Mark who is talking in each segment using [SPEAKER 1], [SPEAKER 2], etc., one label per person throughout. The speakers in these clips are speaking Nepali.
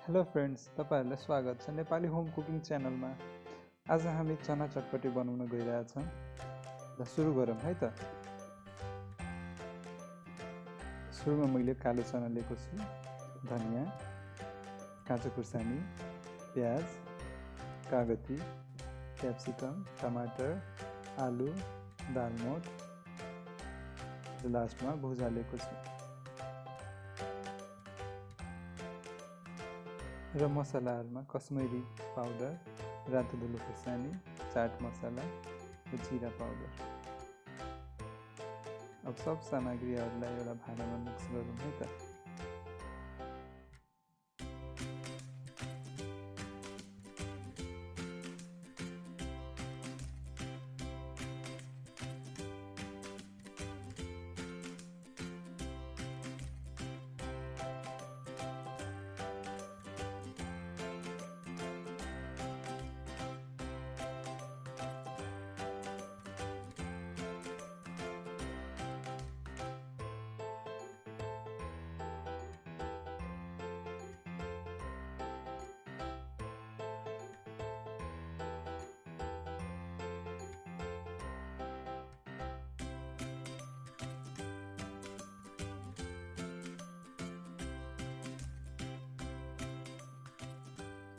[SPEAKER 1] हेलो फ्रेन्ड्स, तपाईहरुलाई स्वागत छ नेपाली होम कुकिङ च्यानलमा। आज हामी चना चटपटी बनाउन गइरहेछौं। ल सुरु गरौँ है त। सुरुमा मैले कालो चना लिएको छु, धनिया, काँचो खुर्सानी, प्याज, कागती, क्याप्सिकम, टमाटर, आलु, दालमोठ र लास्टमा भुजा लिएको छु। र मसलाहरुमा कश्मिरी पाउडर, रातो धुलो खुर्सानी, चाट मसला र जिरा पाउडर। अब सब सामग्रीहरुलाई एउटा भाँडामा मिक्स गरौँ है त।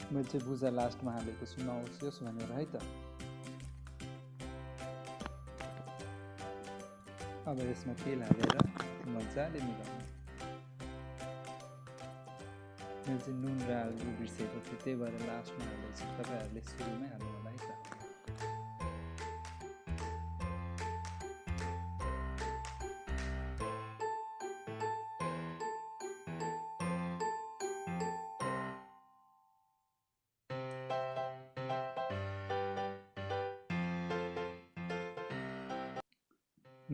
[SPEAKER 1] मैले चाहिँ भुजा लास्टमा हालेको छु, नहोस् भनेर है त। अब यसमा तेल हालेर मजाले मिलाउनु। मैले चाहिँ नुन र आलु बिर्सेको थिएँ, त्यही भएर लास्टमा हाल्दैछु। तपाईहरुले सुरुमै हाल्नु होला है त।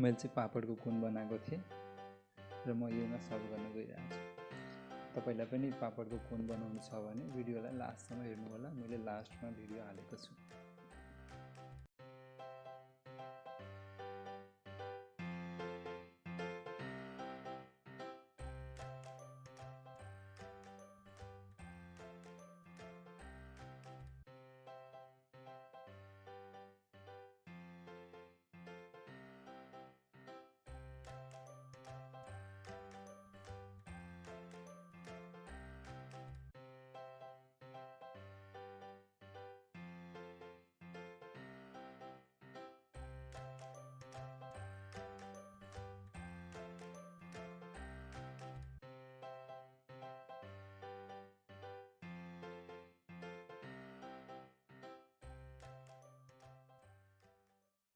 [SPEAKER 1] मैले चाहिँ पापडको कोन बनाएको थिएँ र म योमा सर्भ गर्न गइरहेको छु। तपाईलाई पनि पापडको कोन बनाउनु छ भने भिडियोलाई लास्टसम्म हेर्नु होला। मैले लास्टमा भिडियो हालेको छु।